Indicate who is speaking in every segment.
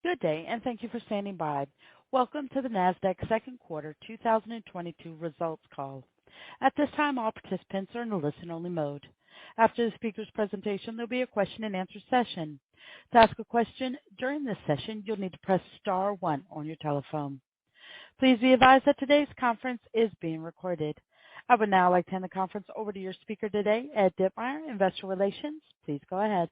Speaker 1: Good day, and thank you for standing by. Welcome to the Nasdaq second quarter 2022 results call. At this time, all participants are in a listen-only mode. After the speaker's presentation, there'll be a question-and-answer session. To ask a question during this session, you'll need to press star one on your telephone. Please be advised that today's conference is being recorded. I would now like to hand the conference over to your speaker today, Ed Ditmire, Investor Relations. Please go ahead.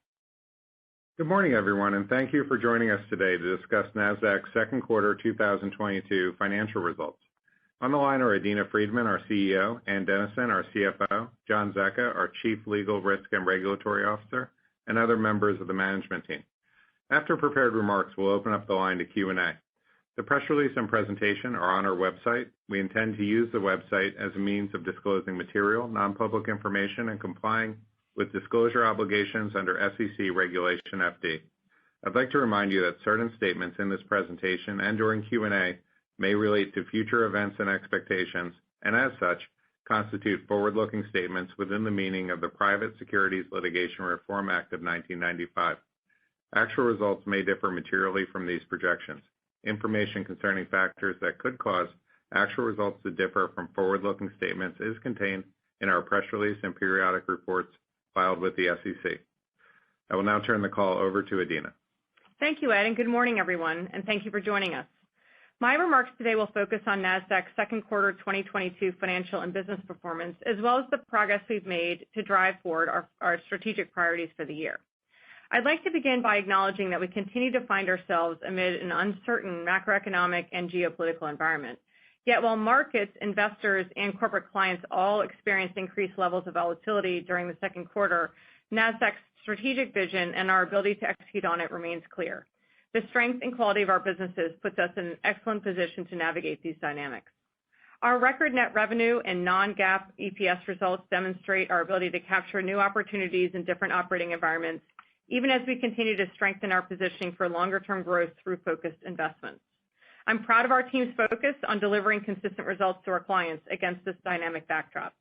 Speaker 2: Good morning, everyone, and thank you for joining us today to discuss Nasdaq's second quarter 2022 financial results. On the line are Adena Friedman, our CEO, Ann Dennison, our CFO, John Zecca, our Chief Legal, Risk, and Regulatory Officer, and other members of the management team. After prepared remarks, we'll open up the line to Q&A. The press release and presentation are on our website. We intend to use the website as a means of disclosing material, non-public information, and complying with disclosure obligations under SEC Regulation FD. I'd like to remind you that certain statements in this presentation and during Q&A may relate to future events and expectations, and as such, constitute forward-looking statements within the meaning of the Private Securities Litigation Reform Act of 1995. Actual results may differ materially from these projections. Information concerning factors that could cause actual results to differ from forward-looking statements is contained in our press release and periodic reports filed with the SEC. I will now turn the call over to Adena.
Speaker 3: Thank you, Ed, and good morning, everyone, and thank you for joining us. My remarks today will focus on Nasdaq's second quarter 2022 financial and business performance, as well as the progress we've made to drive forward our strategic priorities for the year. I'd like to begin by acknowledging that we continue to find ourselves amid an uncertain macroeconomic and geopolitical environment. Yet while markets, investors, and corporate clients all experienced increased levels of volatility during the second quarter, Nasdaq's strategic vision and our ability to execute on it remains clear. The strength and quality of our businesses puts us in an excellent position to navigate these dynamics. Our record net revenue and non-GAAP EPS results demonstrate our ability to capture new opportunities in different operating environments, even as we continue to strengthen our positioning for longer-term growth through focused investments. I'm proud of our team's focus on delivering consistent results to our clients against this dynamic backdrop.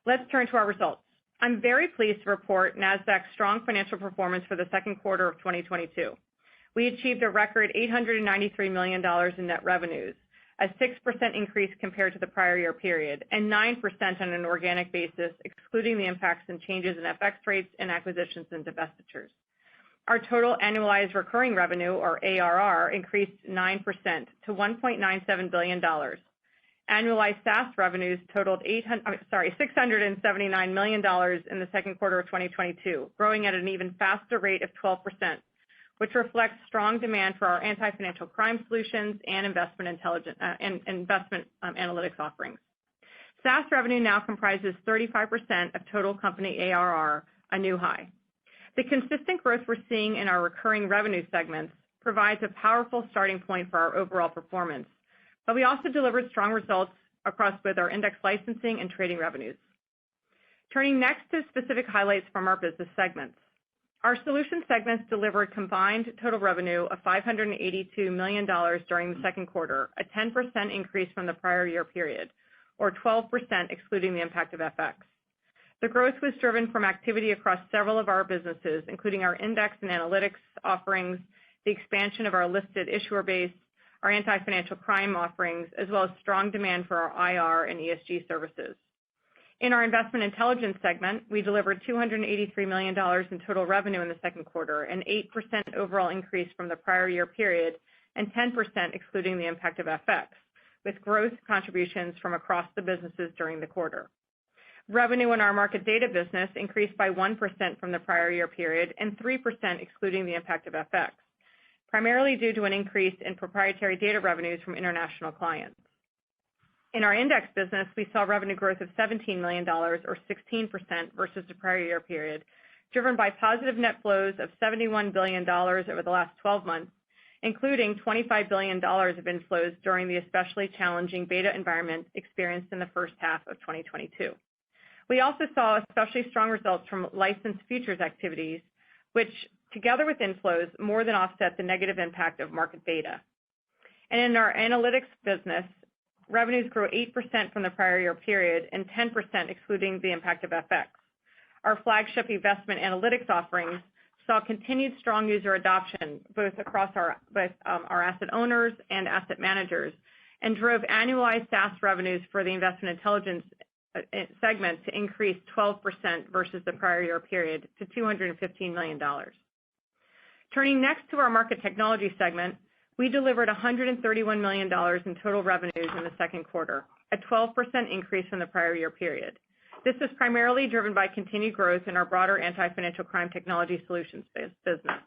Speaker 3: Let's turn to our results. I'm very pleased to report Nasdaq's strong financial performance for the second quarter of 2022. We achieved a record $893 million in net revenues, a 6% increase compared to the prior year period, and 9% on an organic basis, excluding the impacts and changes in FX rates and acquisitions and divestitures. Our total annualized recurring revenue, or ARR, increased 9% to $1.97 billion. Annualized SaaS revenues totaled $679 million in the second quarter of 2022, growing at an even faster rate of 12%, which reflects strong demand for our anti-financial crime solutions and investment analytics offerings. SaaS revenue now comprises 35% of total company ARR, a new high. The consistent growth we're seeing in our recurring revenue segments provides a powerful starting point for our overall performance, but we also delivered strong results across both our index licensing and trading revenues. Turning next to specific highlights from our business segments. Our solution segments delivered combined total revenue of $582 million during the second quarter, a 10% increase from the prior year period, or 12% excluding the impact of FX. The growth was driven from activity across several of our businesses, including our index and analytics offerings, the expansion of our listed issuer base, our anti-financial crime offerings, as well as strong demand for our IR and ESG services. In our investment intelligence segment, we delivered $283 million in total revenue in the second quarter, an 8% overall increase from the prior year period, and 10% excluding the impact of FX, with growth contributions from across the businesses during the quarter. Revenue in our market data business increased by 1% from the prior year period and 3% excluding the impact of FX, primarily due to an increase in proprietary data revenues from international clients. In our index business, we saw revenue growth of $17 million, or 16% versus the prior year period, driven by positive net flows of $71 billion over the last 12 months, including $25 billion of inflows during the especially challenging beta environment experienced in the first half of 2022. We also saw especially strong results from licensed futures activities, which, together with inflows, more than offset the negative impact of market beta. And in our analytics business, revenues grew 8% from the prior year period and 10% excluding the impact of FX. Our flagship investment analytics offerings saw continued strong user adoption both across our asset owners and asset managers, and drove annualized SaaS revenues for the investment intelligence segment to increase 12% versus the prior year period to $215 million. Turning next to our market technology segment, we delivered $131 million in total revenues in the second quarter, a 12% increase from the prior year period. This is primarily driven by continued growth in our broader anti-financial crime technology solutions business.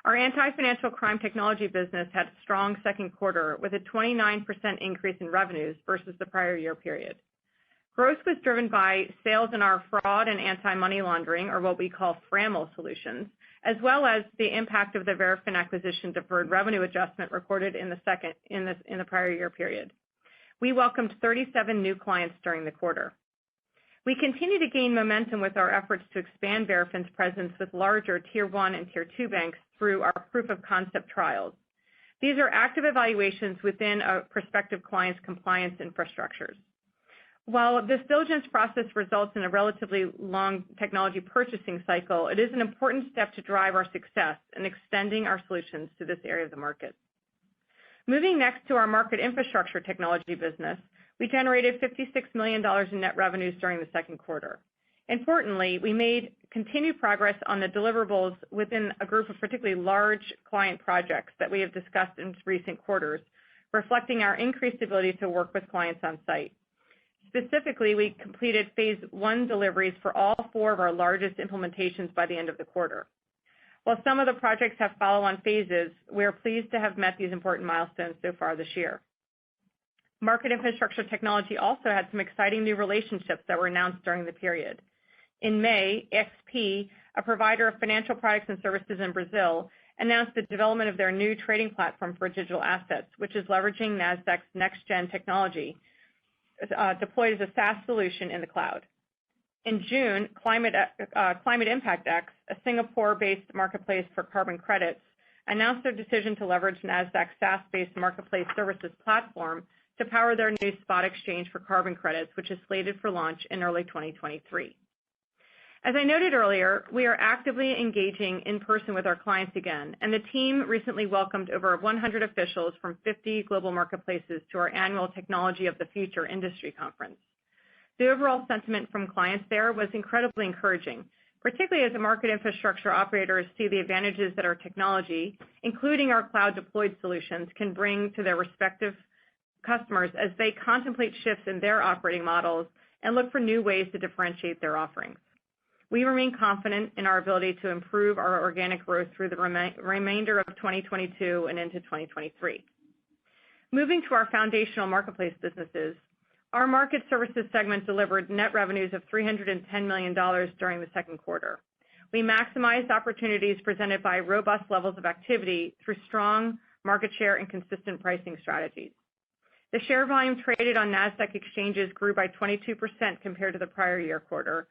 Speaker 3: Our anti-financial crime technology business had a strong second quarter with a 29% increase in revenues versus the prior year period. Growth was driven by sales in our fraud and anti-money laundering, or what we call FRAML solutions, as well as the impact of the Verafin acquisition deferred revenue adjustment recorded in the prior year period. We welcomed 37 new clients during the quarter. We continue to gain momentum with our efforts to expand Verafin's presence with larger Tier 1 and Tier 2 banks through our proof of concept trials. These are active evaluations within a prospective client's compliance infrastructures. While this diligence process results in a relatively long technology purchasing cycle, it is an important step to drive our success in extending our solutions to this area of the market. Moving next to our market infrastructure technology business, we generated $56 million in net revenues during the second quarter. Importantly, we made continued progress on the deliverables within a group of particularly large client projects that we have discussed in recent quarters, reflecting our increased ability to work with clients on site. Specifically, we completed phase 1 deliveries for all 4 of our largest implementations by the end of the quarter. While some of the projects have follow-on phases, we are pleased to have met these important milestones so far this year. Market infrastructure technology also had some exciting new relationships that were announced during the period. In May, XP, a provider of financial products and services in Brazil, announced the development of their new trading platform for digital assets, which is leveraging Nasdaq's next-gen technology, deployed as a SaaS solution in the cloud. In June, Climate Impact X, a Singapore-based marketplace for carbon credits, announced their decision to leverage Nasdaq's SaaS-based marketplace services platform to power their new spot exchange for carbon credits, which is slated for launch in early 2023. As I noted earlier, we are actively engaging in person with our clients again, and the team recently welcomed over 100 officials from 50 global marketplaces to our annual Technology of the Future industry conference. The overall sentiment from clients there was incredibly encouraging, particularly as the market infrastructure operators see the advantages that our technology, including our cloud-deployed solutions, can bring to their respective customers as they contemplate shifts in their operating models and look for new ways to differentiate their offerings. We remain confident in our ability to improve our organic growth through the remainder of 2022 and into 2023. Moving to our foundational marketplace businesses, our market services segment delivered net revenues of $310 million during the second quarter. We maximized opportunities presented by robust levels of activity through strong market share and consistent pricing strategies. The share volume traded on Nasdaq exchanges grew by 22% compared to the prior year quarter,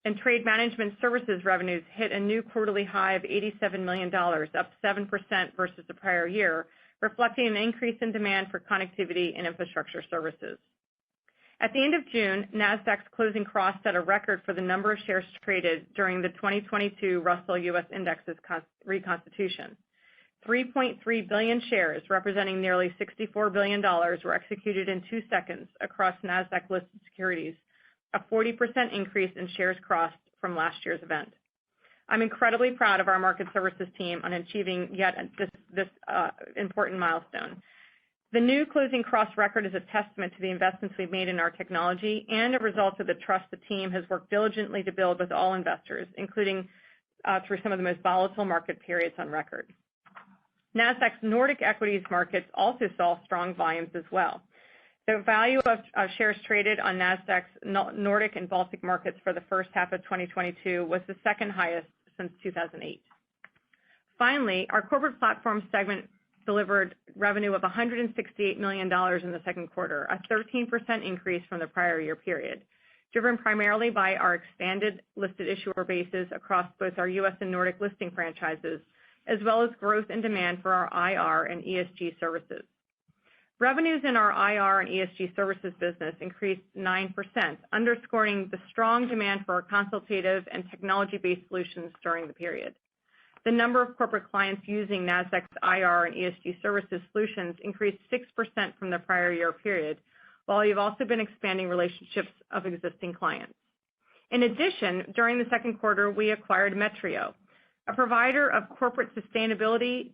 Speaker 3: and trade management services revenues hit a new quarterly high of $87 million, up 7% versus the prior year, reflecting an increase in demand for connectivity and infrastructure services. At the end of June, Nasdaq's closing cross set a record for the number of shares traded during the 2022 Russell U.S. Index's reconstitution. 3.3 billion shares, representing nearly $64 billion, were executed in 2 seconds across Nasdaq-listed securities, a 40% increase in shares crossed from last year's event. I'm incredibly proud of our market services team on achieving yet this important milestone. The new closing cross record is a testament to the investments we've made in our technology and a result of the trust the team has worked diligently to build with all investors, including through some of the most volatile market periods on record. Nasdaq's Nordic equities markets also saw strong volumes as well. The value of shares traded on Nasdaq's Nordic and Baltic markets for the first half of 2022 was the second highest since 2008. Finally, our corporate platform segment delivered revenue of $168 million in the second quarter, a 13% increase from the prior year period, driven primarily by our expanded listed issuer bases across both our U.S. and Nordic listing franchises, as well as growth in demand for our IR and ESG services. Revenues in our IR and ESG services business increased 9%, underscoring the strong demand for our consultative and technology-based solutions during the period. the number of corporate clients using Nasdaq's IR and ESG services solutions increased 6% from the prior year period, while we've also been expanding relationships of existing clients. In addition, during the second quarter, we acquired Metrio, a provider of corporate sustainability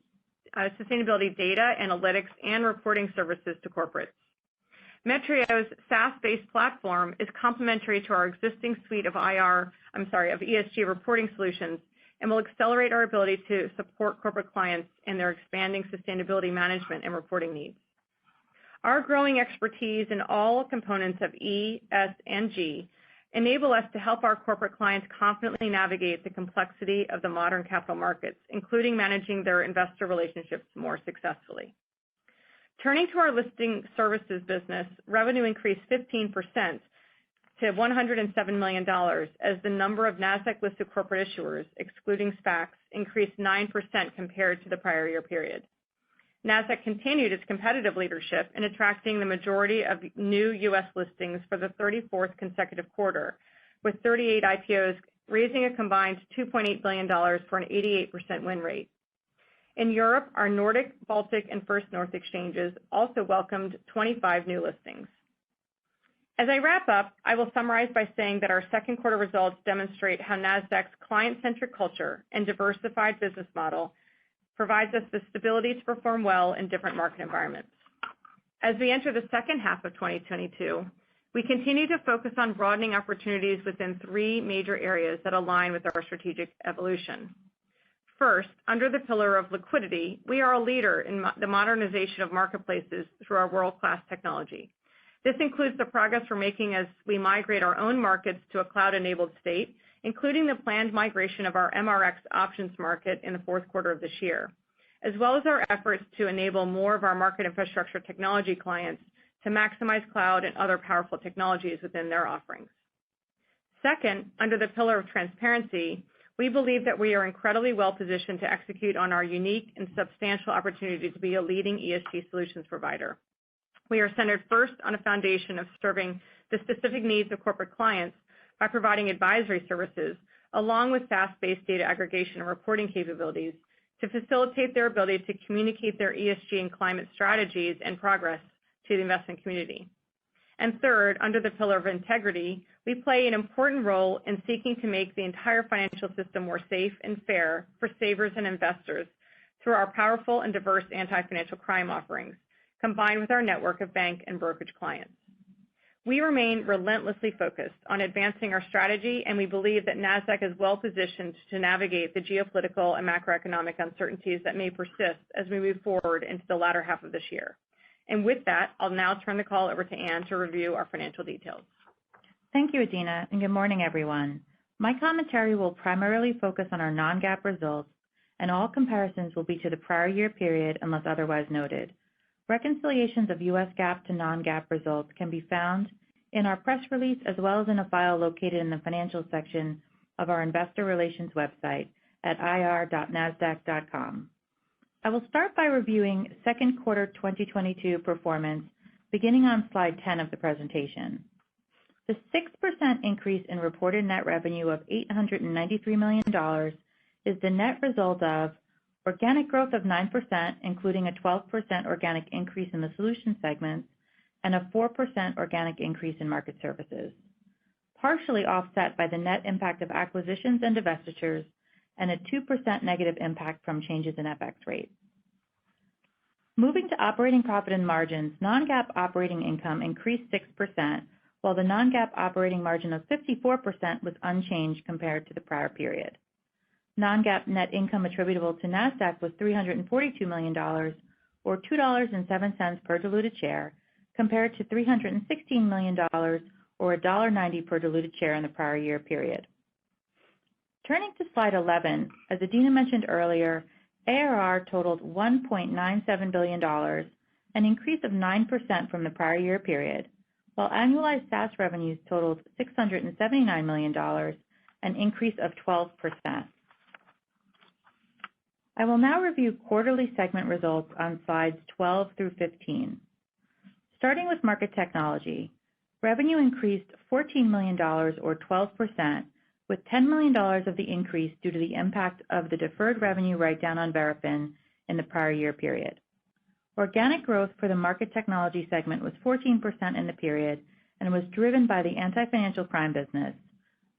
Speaker 3: data, analytics, and reporting services to corporates. Metrio's SaaS-based platform is complementary to our existing suite of ESG reporting solutions and will accelerate our ability to support corporate clients in their expanding sustainability management and reporting needs. Our growing expertise in all components of E, S, and G enable us to help our corporate clients confidently navigate the complexity of the modern capital markets, including managing their investor relationships more successfully. Turning to our listing services business, revenue increased 15% to $107 million as the number of Nasdaq-listed corporate issuers, excluding SPACs, increased 9% compared to the prior year period. Nasdaq continued its competitive leadership in attracting the majority of new U.S. listings for the 34th consecutive quarter, with 38 IPOs raising a combined $2.8 billion for an 88% win rate. In Europe, our Nordic, Baltic, and First North exchanges also welcomed 25 new listings. As I wrap up, I will summarize by saying that our second quarter results demonstrate how Nasdaq's client-centric culture and diversified business model provides us the stability to perform well in different market environments. As we enter the second half of 2022, we continue to focus on broadening opportunities within three major areas that align with our strategic evolution. First, under the pillar of liquidity, we are a leader in the modernization of marketplaces through our world-class technology. This includes the progress we're making as we migrate our own markets to a cloud-enabled state, including the planned migration of our MRX options market in the fourth quarter of this year, as well as our efforts to enable more of our market infrastructure technology clients to maximize cloud and other powerful technologies within their offerings. Second, under the pillar of transparency, we believe that we are incredibly well positioned to execute on our unique and substantial opportunity to be a leading ESG solutions provider. We are centered first on a foundation of serving the specific needs of corporate clients by providing advisory services, along with SaaS-based data aggregation and reporting capabilities to facilitate their ability to communicate their ESG and climate strategies and progress to the investment community. And third, under the pillar of integrity, we play an important role in seeking to make the entire financial system more safe and fair for savers and investors through our powerful and diverse anti-financial crime offerings, combined with our network of bank and brokerage clients. We remain relentlessly focused on advancing our strategy, and we believe that Nasdaq is well positioned to navigate the geopolitical and macroeconomic uncertainties that may persist as we move forward into the latter half of this year. And with that, I'll now turn the call over to Ann to review our financial details.
Speaker 4: Thank you, Adena, and good morning, everyone. My commentary will primarily focus on our non-GAAP results, and all comparisons will be to the prior year period unless otherwise noted. Reconciliations of U.S. GAAP to non-GAAP results can be found in our press release as well as in a file located in the financial section of our investor relations website at ir.nasdaq.com. I will start by reviewing second quarter 2022 performance beginning on slide 10 of the presentation. The 6% increase in reported net revenue of $893 million is the net result of organic growth of 9%, including a 12% organic increase in the solutions segment and a 4% organic increase in market services, partially offset by the net impact of acquisitions and divestitures and a 2% negative impact from changes in FX rates. Moving to operating profit and margins, non-GAAP operating income increased 6%, while the non-GAAP operating margin of 54% was unchanged compared to the prior period. Non-GAAP net income attributable to Nasdaq was $342 million, or $2.07 per diluted share, compared to $316 million, or $1.90 per diluted share in the prior year period. Turning to slide 11, as Adena mentioned earlier, ARR totaled $1.97 billion, an increase of 9% from the prior year period, while annualized SaaS revenues totaled $679 million, an increase of 12%. I will now review quarterly segment results on slides 12 through 15. Starting with market technology, revenue increased $14 million or 12%, with $10 million of the increase due to the impact of the deferred revenue write-down on Verafin in the prior year period. Organic growth for the market technology segment was 14% in the period and was driven by the anti-financial crime business,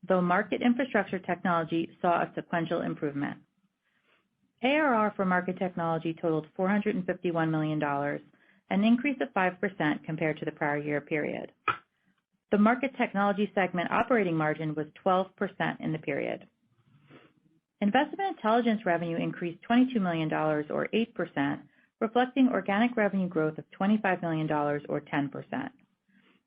Speaker 4: though market infrastructure technology saw a sequential improvement. ARR for market technology totaled $451 million, an increase of 5% compared to the prior year period. The market technology segment operating margin was 12% in the period. Investment intelligence revenue increased $22 million or 8%, reflecting organic revenue growth of $25 million or 10%.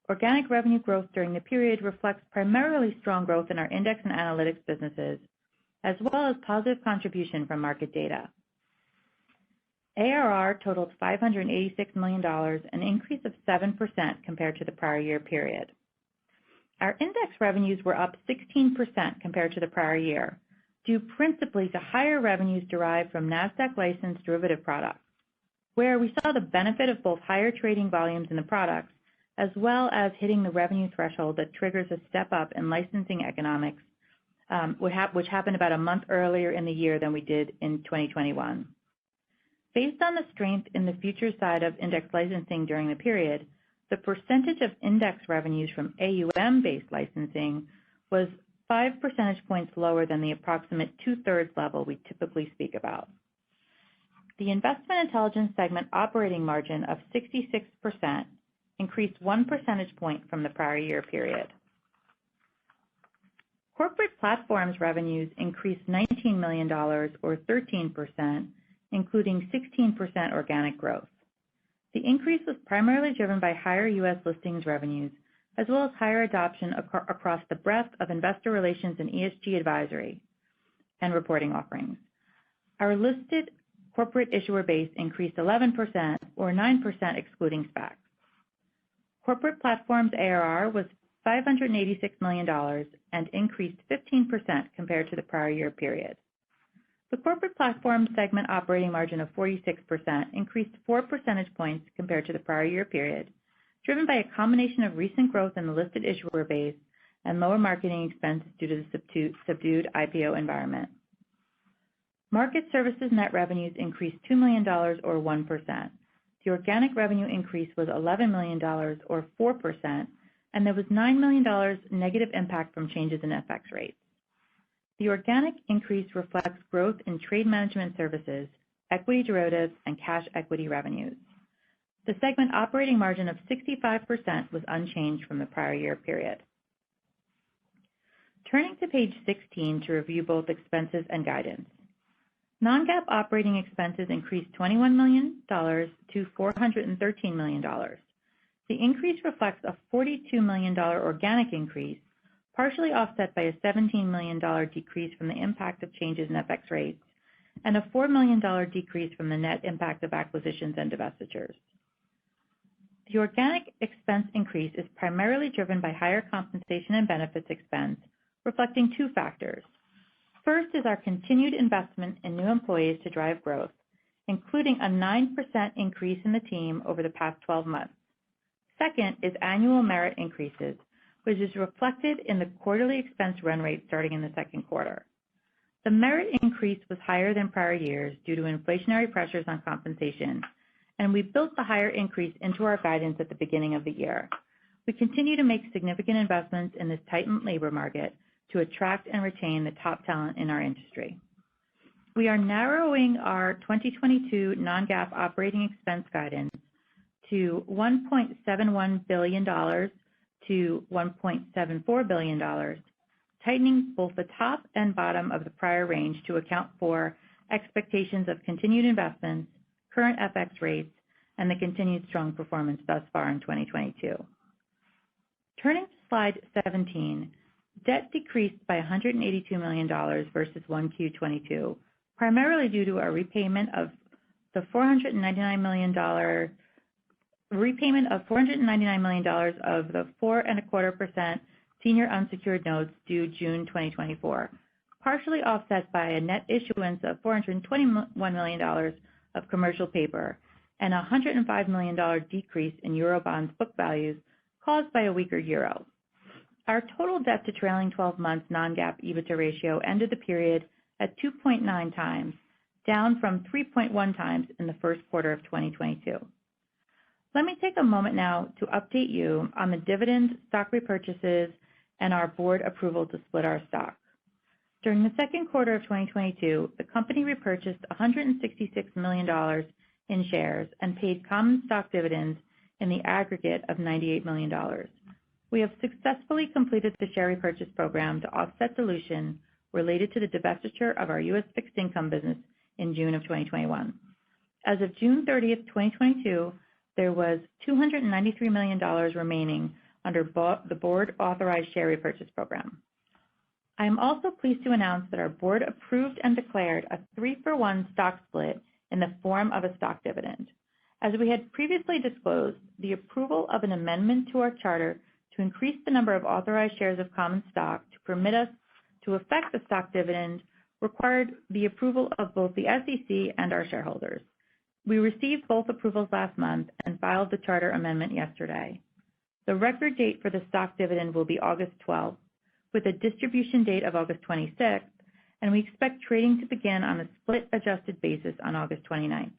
Speaker 4: Organic revenue growth during the period reflects primarily strong growth in our index and analytics businesses, as well as positive contribution from market data. ARR totaled $586 million, an increase of 7% compared to the prior year period. Our index revenues were up 16% compared to the prior year, due principally to higher revenues derived from Nasdaq licensed derivative products, where we saw the benefit of both higher trading volumes in the products as well as hitting the revenue threshold that triggers a step up in licensing economics, which happened about a month earlier in the year than we did in 2021. Based on the strength in the future side of index licensing during the period, the percentage of index revenues from AUM-based licensing was 5 percentage points lower than the approximate 2/3 level we typically speak about. The investment intelligence segment operating margin of 66% increased 1 percentage point from the prior year period. Corporate platforms revenues increased $19 million or 13%, including 16% organic growth. The increase was primarily driven by higher U.S. listings revenues, as well as higher adoption across the breadth of investor relations and ESG advisory and reporting offerings. Our listed corporate issuer base increased 11% or 9% excluding SPACs. Corporate platforms ARR was $586 million and increased 15% compared to the prior year period. The corporate platform segment operating margin of 46% increased 4 percentage points compared to the prior year period, driven by a combination of recent growth in the listed issuer base and lower marketing expenses due to the subdued IPO environment. Market services net revenues increased $2 million or 1%. The organic revenue increase was $11 million or 4%, and there was $9 million negative impact from changes in FX rates. The organic increase reflects growth in trade management services, equity derivatives, and cash equity revenues. The segment operating margin of 65% was unchanged from the prior year period. Turning to page 16 to review both expenses and guidance. Non-GAAP operating expenses increased $21 million to $413 million. The increase reflects a $42 million organic increase, partially offset by a $17 million decrease from the impact of changes in FX rates and a $4 million decrease from the net impact of acquisitions and divestitures. The organic expense increase is primarily driven by higher compensation and benefits expense, reflecting two factors. First is our continued investment in new employees to drive growth, including a 9% increase in the team over the past 12 months. Second is annual merit increases, which is reflected in the quarterly expense run rate starting in the second quarter. The merit increase was higher than prior years due to inflationary pressures on compensation, and we built the higher increase into our guidance at the beginning of the year. We continue to make significant investments in this tightened labor market to attract and retain the top talent in our industry. We are narrowing our 2022 non-GAAP operating expense guidance to $1.71 billion to $1.74 billion, tightening both the top and bottom of the prior range to account for expectations of continued investments, current FX rates, and the continued strong performance thus far in 2022. Turning to slide 17, debt decreased by $182 million versus 1Q22, primarily due to a repayment of $499 million of the 4.25% senior unsecured notes due June 2024, partially offset by a net issuance of $421 million of commercial paper and a $105 million decrease in Eurobonds book values caused by a weaker euro. Our total debt to trailing 12 months non-GAAP EBITDA ratio ended the period at 2.9 times, down from 3.1 times in the first quarter of 2022. Let me take a moment now to update you on the dividend, stock repurchases, and our board approval to split our stock. During the second quarter of 2022, the company repurchased $166 million in shares and paid common stock dividends in the aggregate of $98 million. We have successfully completed the share repurchase program to offset dilution related to the divestiture of our U.S. fixed income business in June of 2021. As of June 30th, 2022, there was $293 million remaining under the board-authorized share repurchase program. I am also pleased to announce that our board approved and declared a 3-for-1 stock split in the form of a stock dividend. As we had previously disclosed, the approval of an amendment to our charter to increase the number of authorized shares of common stock to permit us to effect the stock dividend required the approval of both the SEC and our shareholders. We received both approvals last month and filed the charter amendment yesterday. The record date for the stock dividend will be August 12th, with a distribution date of August 26th, and we expect trading to begin on a split-adjusted basis on August 29th.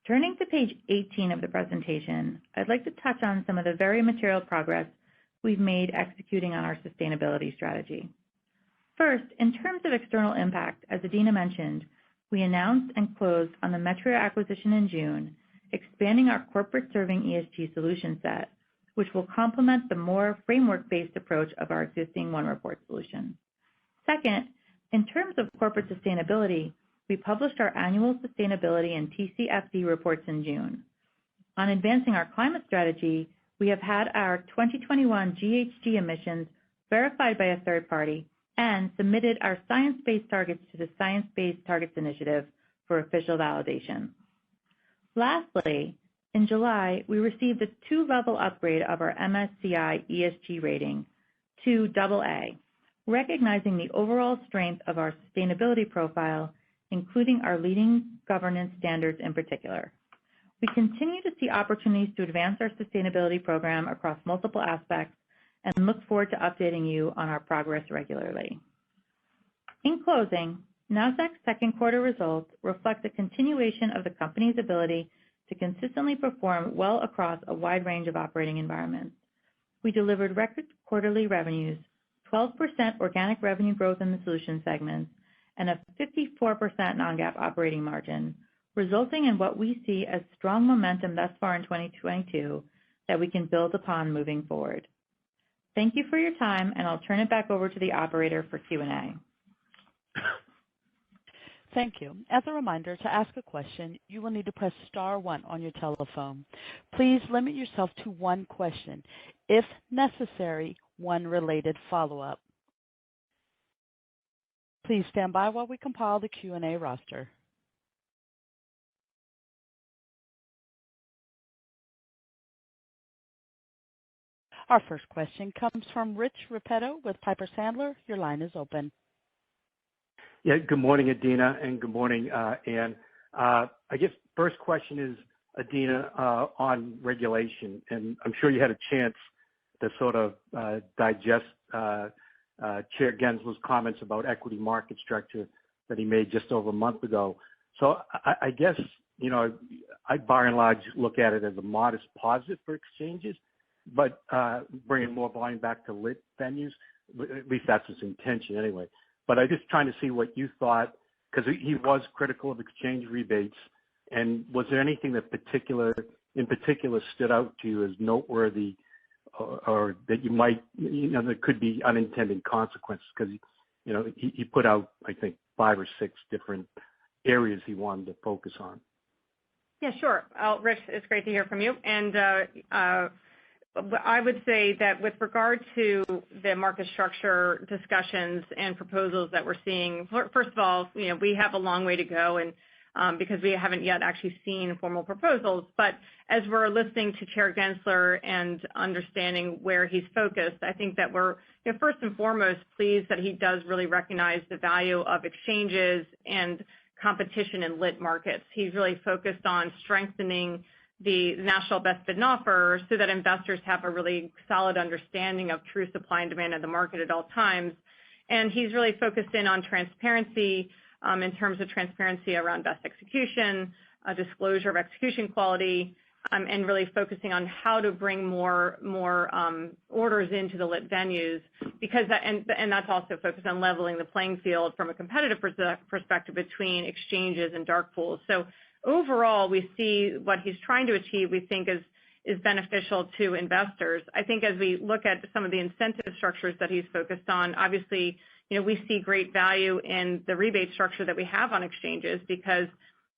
Speaker 4: Turning to page 18 of the presentation, I'd like to touch on some of the very material progress we've made executing on our sustainability strategy. First, in terms of external impact, as Adena mentioned, we announced and closed on the Metria acquisition in June, expanding our corporate-serving ESG solution set, which will complement the more framework-based approach of our existing OneReport solution. Second, in terms of corporate sustainability, we published our annual sustainability and TCFD reports in June. On advancing our climate strategy, we have had our 2021 GHG emissions verified by a third party and submitted our science-based targets to the Science Based Targets Initiative for official validation. Lastly, in July, we received a 2-level upgrade of our MSCI ESG rating to AA, recognizing the overall strength of our sustainability profile, including our leading governance standards in particular. We continue to see opportunities to advance our sustainability program across multiple aspects and look forward to updating you on our progress regularly. In closing, Nasdaq's second quarter results reflect a continuation of the company's ability to consistently perform well across a wide range of operating environments. We delivered record quarterly revenues, 12% organic revenue growth in the solution segments, and a 54% non-GAAP operating margin, resulting in what we see as strong momentum thus far in 2022 that we can build upon moving forward. Thank you for your time, and I'll turn it back over to the operator for Q&A.
Speaker 1: Thank you. As a reminder, to ask a question, you will need to press star 1 on your telephone. Please limit yourself to one question. If necessary, one related follow-up. Please stand by while we compile the Q&A roster. Our first question comes from Rich Repetto with Piper Sandler. Your line is open.
Speaker 5: Yeah, good morning, Adena, and good morning, Ann. I guess first question is, Adena, on regulation, and I'm sure you had a chance to sort of digest Chair Gensler's comments about equity market structure that he made just over a month ago. So I guess, you know, I by and large look at it as a modest positive for exchanges, but bringing more volume back to lit venues, at least that's his intention anyway. But I'm just trying to see what you thought, because he was critical of exchange rebates, and was there anything that in particular stood out to you as noteworthy, or that you might, you know, there could be unintended consequences? Because, you know, he put out, I think, 5 or 6 different areas he wanted to focus on.
Speaker 3: Yeah, sure. Rich, it's great to hear from you. And I would say that with regard to the market structure discussions and proposals that we're seeing, first of all, you know, we have a long way to go, and because we haven't yet actually seen formal proposals. But as we're listening to Chair Gensler and understanding where he's focused, I think that we're, you know, first and foremost pleased that he does really recognize the value of exchanges and competition in lit markets. He's really focused on strengthening the national best bid and offer so that investors have a really solid understanding of true supply and demand of the market at all times. And he's really focused in on transparency in terms of transparency around best execution, disclosure of execution quality, and really focusing on how to bring more orders into the lit venues, because and that's also focused on leveling the playing field from a competitive perspective between exchanges and dark pools. So overall, we see what he's trying to achieve, we think is beneficial to investors. I think as we look at some of the incentive structures that he's focused on, obviously, we see great value in the rebate structure that we have on exchanges, because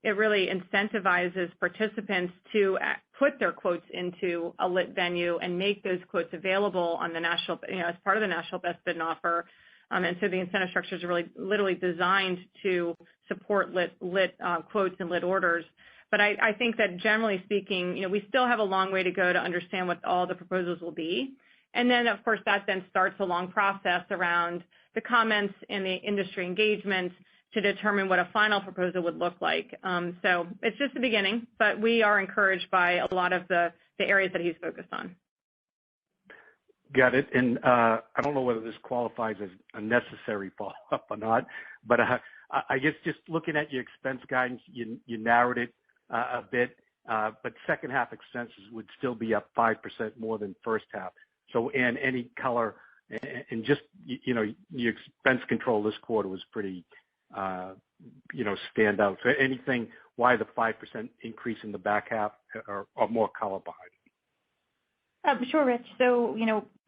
Speaker 3: it really incentivizes participants to put their quotes into a lit venue and make those quotes available on the national, as part of the national best bid and offer. And so the incentive structures are really literally designed to support lit quotes and lit orders. But I think that generally speaking, we still have a long way to go to understand what all the proposals will be. And then, of course, that then starts a long process around the comments and the industry engagement to determine what a final proposal would look like. So it's just the beginning, but we are encouraged by a lot of the areas that he's focused on.
Speaker 5: Got it. And I don't know whether this qualifies as a necessary follow-up or not, but I guess just looking at your expense guidance, you narrowed it a bit, but second half expenses would still be up 5% more than first half. So, Ann, any color, and just, your expense control this quarter was pretty, stand out. So anything, why the 5% increase in the back half, or more color behind it?
Speaker 4: Sure, Rich. So,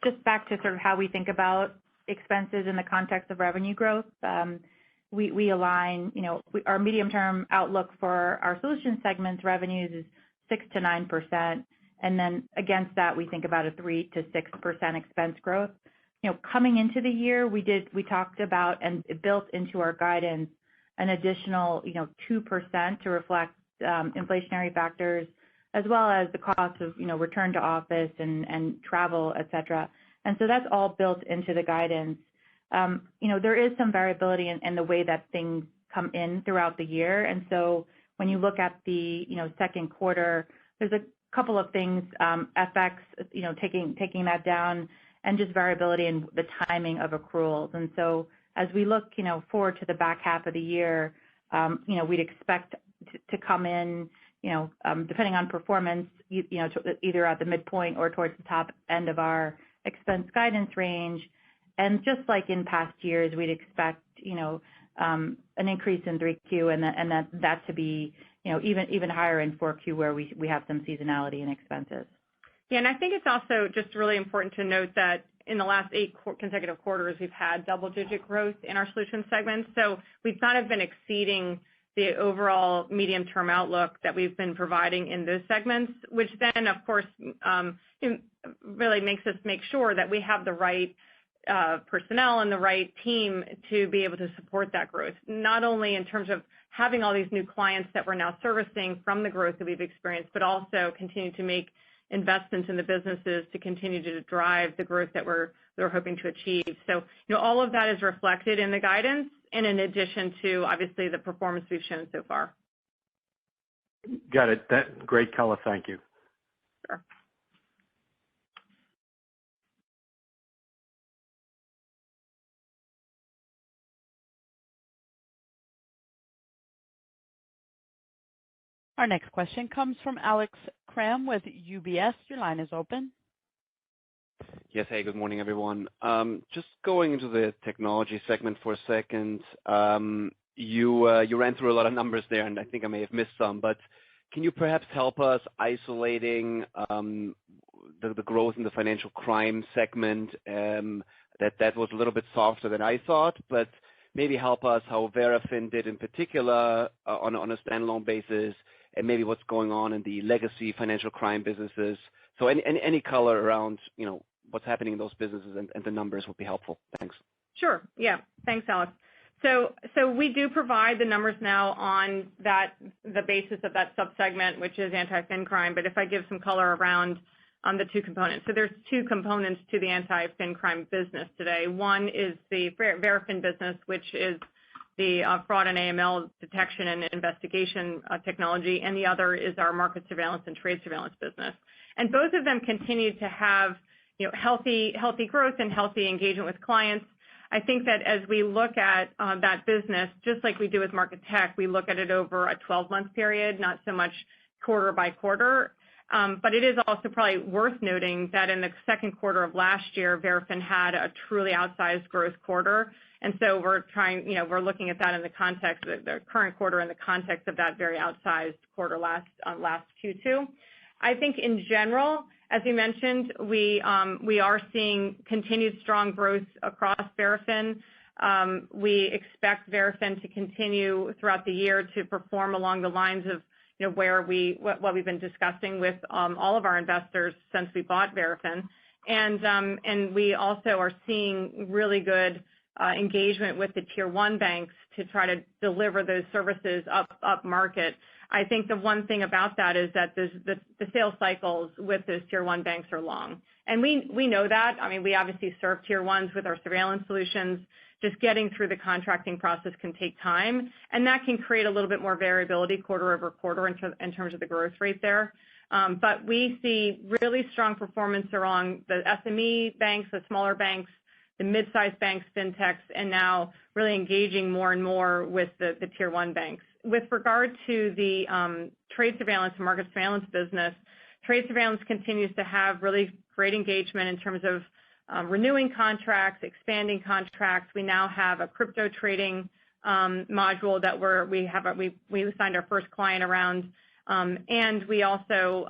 Speaker 4: just back to sort of how we think about expenses in the context of revenue growth, we align, our medium-term outlook for our solution segments revenues is 6 to 9%. And then against that, we think about a 3 to 6% expense growth. Coming into the year, we talked about and built into our guidance an additional, 2% to reflect inflationary factors, as well as the cost of, return to office and travel, et cetera. And so that's all built into the guidance. There is some variability in the way that things come in throughout the year. And so when you look at the, second quarter, there's a couple of things, FX, taking that down, and just variability in the timing of accruals. And so as we look, forward to the back half of the year, we'd expect to come in, depending on performance, to either at the midpoint or towards the top end of our expense guidance range. And just like in past years, we'd expect, an increase in 3Q and that to be, even higher in 4Q, where we have some seasonality in expenses.
Speaker 3: Yeah, and I think it's also just really important to note that in the last 8 consecutive quarters, we've had double-digit growth in our solution segments. So we've kind of been exceeding the overall medium-term outlook that we've been providing in those segments, which then, of course, really makes us make sure that we have the right personnel and the right team to be able to support that growth, not only in terms of having all these new clients that we're now servicing from the growth that we've experienced, but also continue to make investments in the businesses to continue to drive the growth that we're hoping to achieve. So, all of that is reflected in the guidance, and in addition to, obviously, the performance we've shown so far.
Speaker 5: Got it. That great color. Thank you.
Speaker 3: Sure.
Speaker 1: Our next question comes from Alex Kramm with UBS. Your line is open.
Speaker 6: Yes. Hey, good morning, everyone. Just going into the technology segment for a second. You ran through a lot of numbers there, and I think I may have missed some, but can you perhaps help us isolating the growth in the financial crime segment? That was a little bit softer than I thought, but maybe help us how Verafin did in particular on a standalone basis, and maybe what's going on in the legacy financial crime businesses. So any color around, what's happening in those businesses and the numbers would be helpful. Thanks.
Speaker 3: Sure. Yeah. Thanks, Alex. So we do provide the numbers now on the basis of that subsegment, which is anti-fin crime. But if I give some color around the two components. So there's two components to the anti-fin crime business today. One is the Verafin business, which is fraud and AML detection and investigation technology, and the other is our market surveillance and trade surveillance business. And both of them continue to have healthy growth and healthy engagement with clients. I think that as we look at that business, just like we do with market tech, we look at it over a 12-month period, not so much quarter by quarter. But it is also probably worth noting that in the second quarter of last year, Verafin had a truly outsized growth quarter. And so we're looking at that in the context of the current quarter in the context of that very outsized quarter last Q2. I think in general, as you mentioned, we are seeing continued strong growth across Verafin. We expect Verafin to continue throughout the year to perform along the lines of what we've been discussing with all of our investors since we bought Verafin, and we also are seeing really good engagement with the tier one banks to try to deliver those services up market. I think the one thing about that is that the sales cycles with those tier one banks are long, and we know that. I mean, we obviously serve tier ones with our surveillance solutions. Just getting through the contracting process can take time, and that can create a little bit more variability quarter over quarter in terms of the growth rate there. But we see really strong performance around the SME banks, the smaller banks, the mid-sized banks, fintechs, and now really engaging more and more with the tier one banks. With regard to the trade surveillance and market surveillance business, trade surveillance continues to have really great engagement in terms of renewing contracts, expanding contracts. We now have a crypto trading module that we signed our first client around, and we also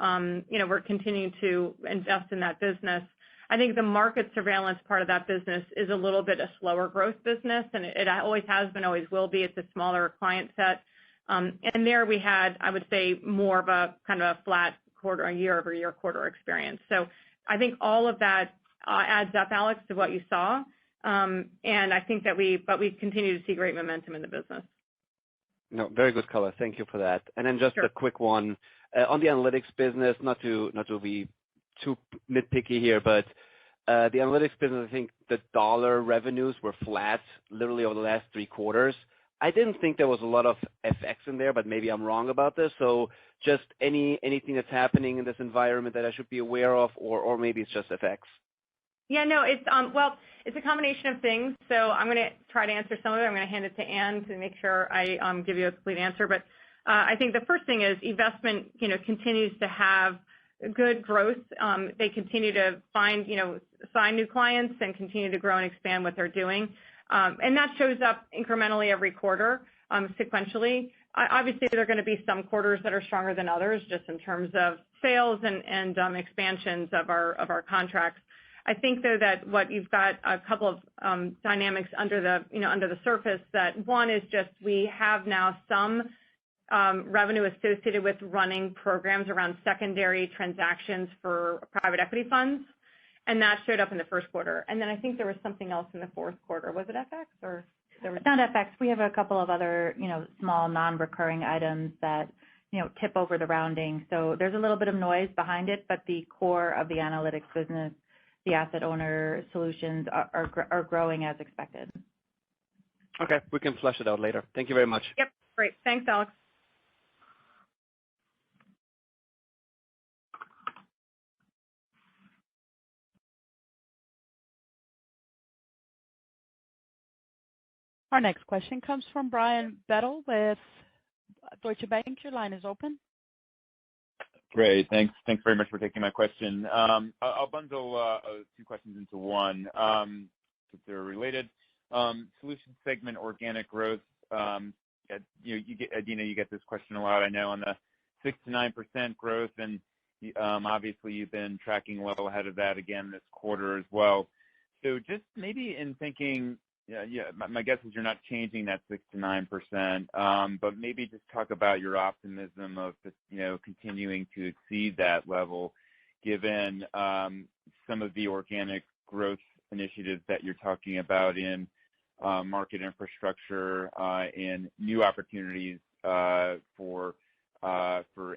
Speaker 3: we're continuing to invest in that business. I think the market surveillance part of that business is a little bit a slower growth business, and it always has been, always will be. It's a smaller client set, and there we had, I would say, more of a kind of a flat quarter, a year-over-year quarter experience. So I think all of that adds up, Alex, to what you saw, and I think that we continue to see great momentum in the business.
Speaker 6: No, very good color. Thank you for that. And then just a quick one on the analytics business, not to be too nitpicky here, but the analytics business, I think the dollar revenues were flat literally over the last 3 quarters. I didn't think there was a lot of FX in there, but maybe I'm wrong about this. So just anything that's happening in this environment that I should be aware of, or maybe it's just FX.
Speaker 3: Yeah, no, it's it's a combination of things. So I'm going to try to answer some of it. I'm going to hand it to Ann to make sure I give you a complete answer. But I think the first thing is investment, continues to have good growth. They continue to sign new clients and continue to grow and expand what they're doing. And that shows up incrementally every quarter, sequentially. Obviously, there are going to be some quarters that are stronger than others, just in terms of sales and expansions of our contracts. I think, though, that what you've got a couple of dynamics under the surface. That one is just we have now some revenue associated with running programs around secondary transactions for private equity funds, and that showed up in the first quarter. And then I think there was something else in the fourth quarter. Was it FX or?
Speaker 4: It's not FX. We have a couple of other, small non-recurring items that, tip over the rounding. So there's a little bit of noise behind it, but the core of the analytics business, the asset owner solutions are growing as expected.
Speaker 6: Okay, we can flesh it out later. Thank you very much.
Speaker 3: Yep, great. Thanks, Alex.
Speaker 1: Our next question comes from Brian Bedell with Deutsche Bank. Your line is open.
Speaker 7: Great. Thanks very much for taking my question. I'll bundle 2 questions into one, if they're related. Solutions segment organic growth. Adina, you get this question a lot, I know, on the 6 to 9% growth, and obviously you've been tracking well ahead of that again this quarter as well. So just maybe in thinking, my guess is you're not changing that 6 to 9%, but maybe just talk about your optimism of continuing to exceed that level, given some of the organic growth initiatives that you're talking about in market infrastructure and new opportunities for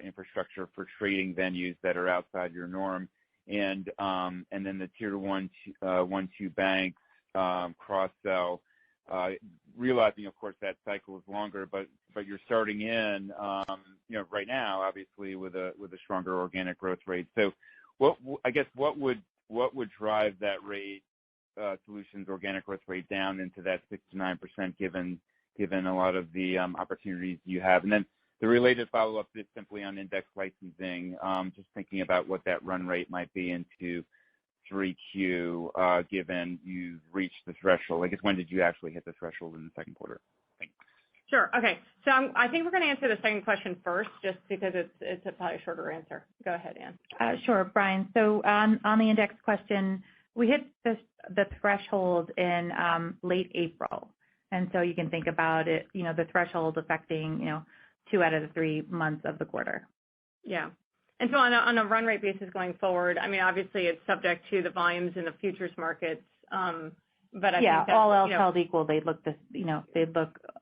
Speaker 7: infrastructure for trading venues that are outside your norm, and then the tier 1, 2 banks cross-sell. realizing, of course, that cycle is longer, but you're starting in, right now, obviously, with a stronger organic growth rate. So, what would drive that rate, solutions organic growth rate down into that 6 to 9%, given a lot of the opportunities you have? And then the related follow-up is simply on index licensing. Just thinking about what that run rate might be into 3Q, given you've reached the threshold. I guess, when did you actually hit the threshold in the second quarter? Thanks.
Speaker 3: Sure. Okay. So I think we're going to answer the second question first, just because it's probably a shorter answer. Go ahead, Ann.
Speaker 4: Sure, Brian. So on the index question, we hit the threshold in late April. And so you can think about it, the threshold affecting, 2 out of the 3 months of the quarter.
Speaker 3: Yeah. And so on a run rate basis going forward, I mean, obviously it's subject to the volumes in the futures markets. But I think that,
Speaker 4: all else held equal, they'd look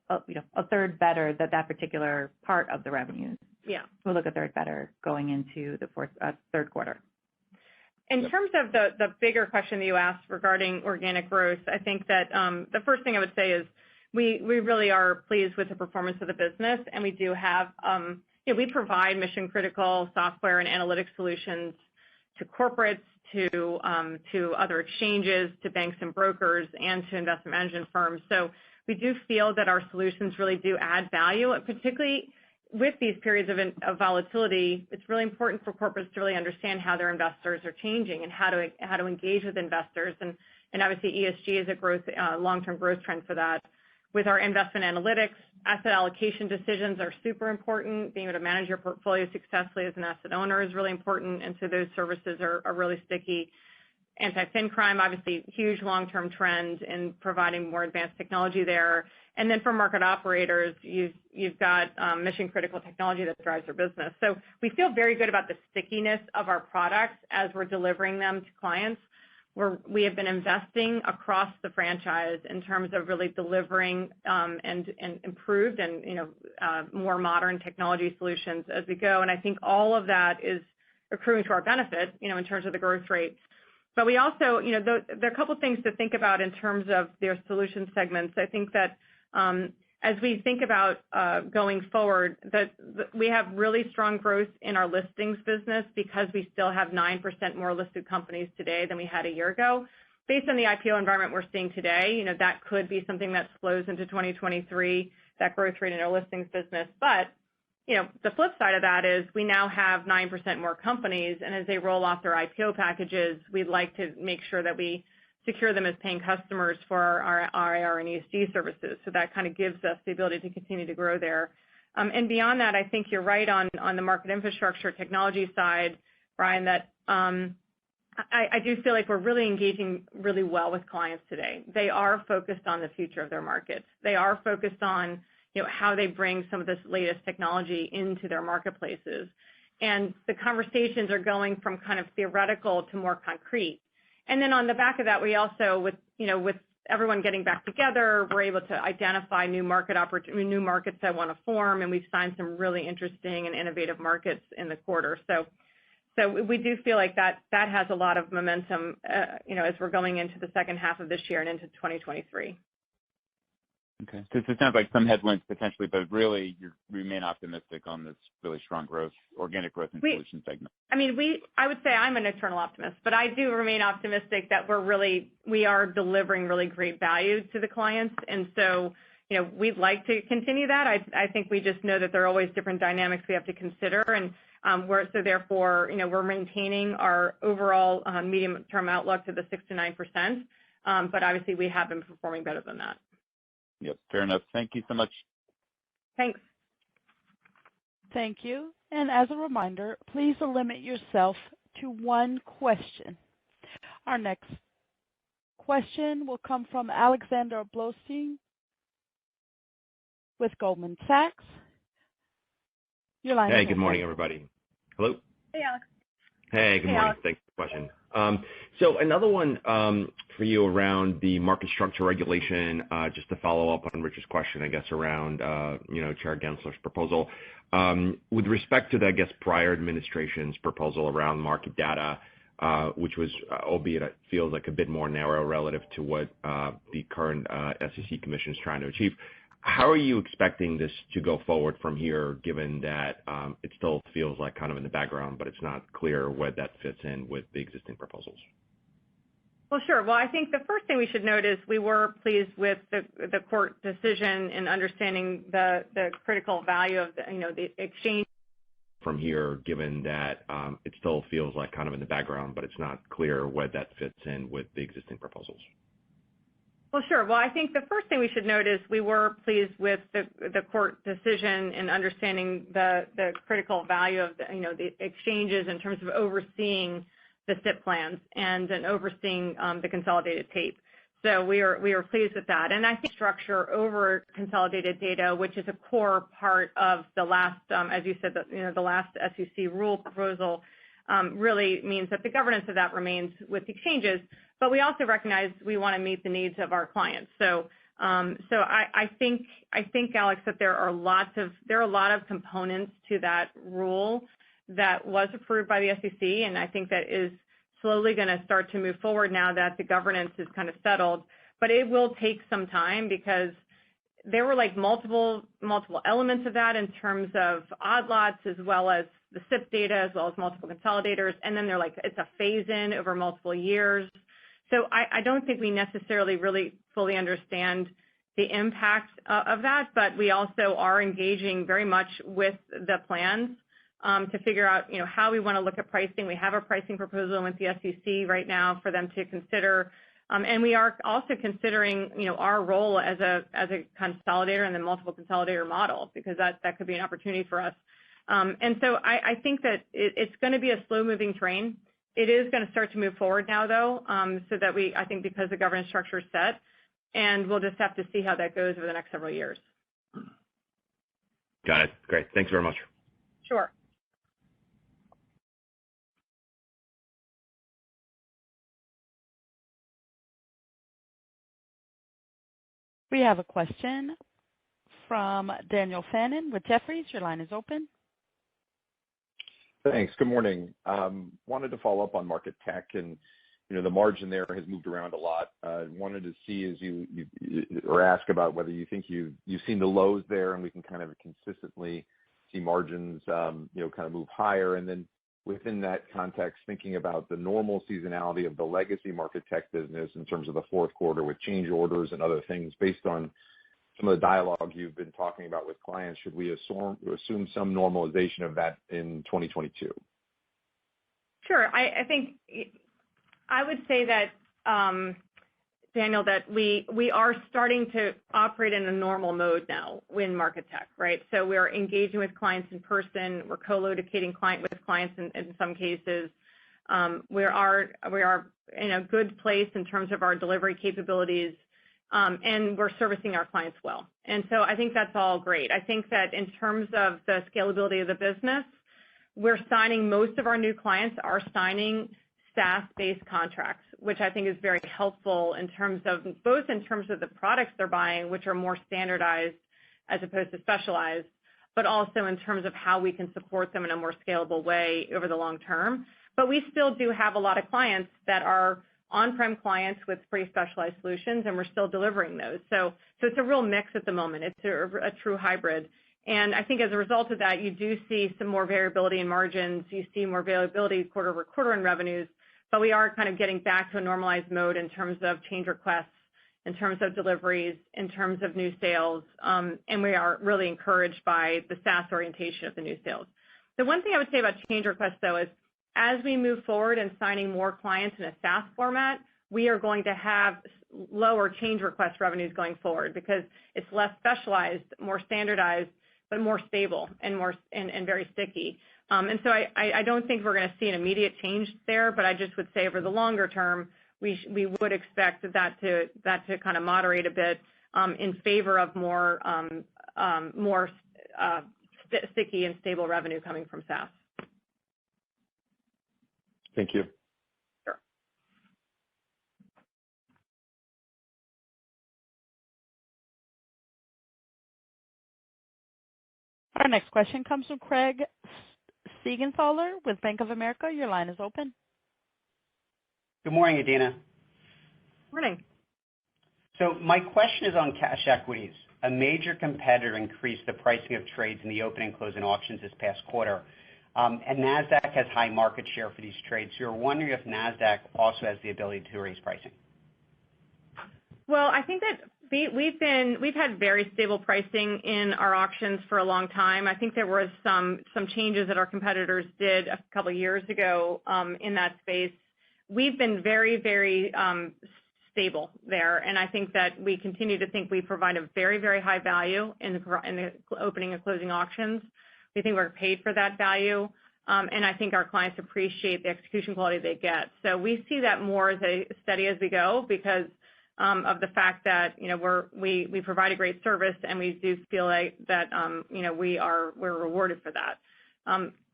Speaker 4: a third better that particular part of the revenues.
Speaker 3: Yeah.
Speaker 4: We'll look a third better going into the third quarter.
Speaker 3: In terms of the bigger question that you asked regarding organic growth, I think that the first thing I would say is we really are pleased with the performance of the business, and we do have, we provide mission critical software and analytics solutions to corporates, to other exchanges, to banks and brokers, and to investment management firms. So we do feel that our solutions really do add value, particularly with these periods of volatility. It's really important for corporates to really understand how their investors are changing and how to engage with investors. And obviously ESG is a long-term growth trend for that. With our investment analytics, asset allocation decisions are super important. Being able to manage your portfolio successfully as an asset owner is really important, and so those services are really sticky. Anti-fin crime, obviously huge long-term trend in providing more advanced technology there. And then for market operators, you've got mission-critical technology that drives their business. So we feel very good about the stickiness of our products as we're delivering them to clients. We have been investing across the franchise in terms of really delivering and improved and more modern technology solutions as we go. And I think all of that is accruing to our benefit, in terms of the growth rate. But we also, there are a couple things to think about in terms of their solution segments. I think that as we think about going forward, that we have really strong growth in our listings business because we still have 9% more listed companies today than we had a year ago. Based on the IPO environment we're seeing today, that could be something that flows into 2023, that growth rate in our listings business. But the flip side of that is we now have 9% more companies, and as they roll off their IPO packages, we'd like to make sure that we secure them as paying customers for our IR and ESG services. So that kind of gives us the ability to continue to grow there. And beyond that, I think you're right on the market infrastructure technology side, Brian, that I do feel like we're really engaging really well with clients today. They are focused on the future of their markets. They are focused on how they bring some of this latest technology into their marketplaces. And the conversations are going from kind of theoretical to more concrete. And then on the back of that, we also, with everyone getting back together, we're able to identify new markets that want to form, and we've signed some really interesting and innovative markets in the quarter. So we do feel like that has a lot of momentum, as we're going into the second half of this year and into 2023.
Speaker 7: Okay. So it sounds like some headwinds potentially, but really you remain optimistic on this really strong growth, organic growth in solution segment.
Speaker 3: I mean, I would say I'm an eternal optimist, but I do remain optimistic that we are delivering really great value to the clients. And so, we'd like to continue that. I think we just know that there are always different dynamics we have to consider. And we're maintaining our overall medium-term outlook to the 6 to 9%. But obviously we have been performing better than that.
Speaker 7: Yep, fair enough. Thank you so much.
Speaker 3: Thanks.
Speaker 1: Thank you. And as a reminder, please limit yourself to one question. Our next question will come from Alexander Blostein with Goldman Sachs. Your line is open.
Speaker 8: Hey, good morning, everybody. Hello?
Speaker 3: Hey, Alex.
Speaker 8: Hey, good morning. Thanks for the question. So another one for you around the market structure regulation, just to follow up on Richard's question, I guess, around, Chair Gensler's proposal. With respect to the, I guess, prior administration's proposal around market data, which was, albeit it feels like a bit more narrow relative to what the current SEC commission is trying to achieve. How are you expecting this to go forward from here, given that it still feels like kind of in the background, but it's not clear where that fits in with the existing proposals?
Speaker 3: Well, sure. Well, I think the first thing we should note is we were pleased with the court decision in understanding the critical value of the exchange.
Speaker 8: From here, given that it still feels like kind of in the background, but it's not clear where that fits in with the existing proposals.
Speaker 3: Well, sure. Well, I think the first thing we should note is we were pleased with the court decision in understanding the critical value of the exchanges in terms of overseeing the SIP plans and overseeing the consolidated tape. So we are pleased with that. And I think structure over consolidated data, which is a core part of the last, as you said, the last SEC rule proposal, really means that the governance of that remains with the exchanges. But we also recognize we want to meet the needs of our clients. So I think Alex, that there are a lot of components to that rule that was approved by the SEC, and I think that is slowly going to start to move forward now that the governance is kind of settled. But it will take some time because there were like multiple elements of that in terms of odd lots as well as the SIP data as well as multiple consolidators, and then they're like it's a phase-in over multiple years. So I don't think we necessarily really fully understand the impact of that, but we also are engaging very much with the plans to figure out, how we want to look at pricing. We have a pricing proposal with the SEC right now for them to consider, and we are also considering, our role as a consolidator in the multiple consolidator model because that could be an opportunity for us. And so I think that it's going to be a slow-moving train. It is going to start to move forward now, though, so that I think because the governance structure is set, and we'll just have to see how that goes over the next several years.
Speaker 8: Got it. Great. Thanks very much.
Speaker 3: Sure.
Speaker 1: We have a question from Daniel Fannon with Jefferies. Your line is open.
Speaker 9: Thanks. Good morning. Wanted to follow up on market tech, and the margin there has moved around a lot. Wanted to see as you or ask about whether you think you've seen the lows there, and we can kind of consistently see margins kind of move higher. And then within that context, thinking about the normal seasonality of the legacy market tech business in terms of the fourth quarter with change orders and other things, based on some of the dialogue you've been talking about with clients, should we assume some normalization of that in 2022?
Speaker 3: Sure. I think I would say that, Daniel, that we are starting to operate in a normal mode now in market tech, right? So we are engaging with clients in person. We're co-locating with clients in some cases. We are in a good place in terms of our delivery capabilities. And we're servicing our clients well. And so I think that's all great. I think that in terms of the scalability of the business, most of our new clients are signing SaaS-based contracts, which I think is very helpful in terms of the products they're buying, which are more standardized as opposed to specialized, but also in terms of how we can support them in a more scalable way over the long term. But we still do have a lot of clients that are on-prem clients with pretty specialized solutions, and we're still delivering those. So it's a real mix at the moment. It's a true hybrid. And I think as a result of that, you do see some more variability in margins. You see more variability quarter over quarter in revenues, but we are kind of getting back to a normalized mode in terms of change requests, in terms of deliveries, in terms of new sales, and we are really encouraged by the SaaS orientation of the new sales. The one thing I would say about change requests, though, is as we move forward and signing more clients in a SaaS format, we are going to have lower change request revenues going forward because it's less specialized, more standardized, but more stable and very sticky. And so I don't think we're going to see an immediate change there, but I just would say over the longer term, we would expect that to kind of moderate a bit in favor of more sticky and stable revenue coming from SaaS.
Speaker 9: Thank you.
Speaker 3: Sure.
Speaker 1: Our next question comes from Craig Siegenthaler with Bank of America. Your line is open.
Speaker 10: Good morning, Adena.
Speaker 3: Morning.
Speaker 10: So my question is on cash equities. A major competitor increased the pricing of trades in the open and closing auctions this past quarter. And Nasdaq has high market share for these trades. So you're wondering if Nasdaq also has the ability to raise pricing.
Speaker 3: Well, I think that we've had very stable pricing in our auctions for a long time. I think there was some changes that our competitors did a couple of years ago in that space. We've been very, very stable there, and I think that we continue to think we provide a very, very high value in the opening and closing auctions. We think we're paid for that value, and I think our clients appreciate the execution quality they get. So we see that more as a steady as we go because of the fact that we provide a great service, and we do feel like that we're rewarded for that.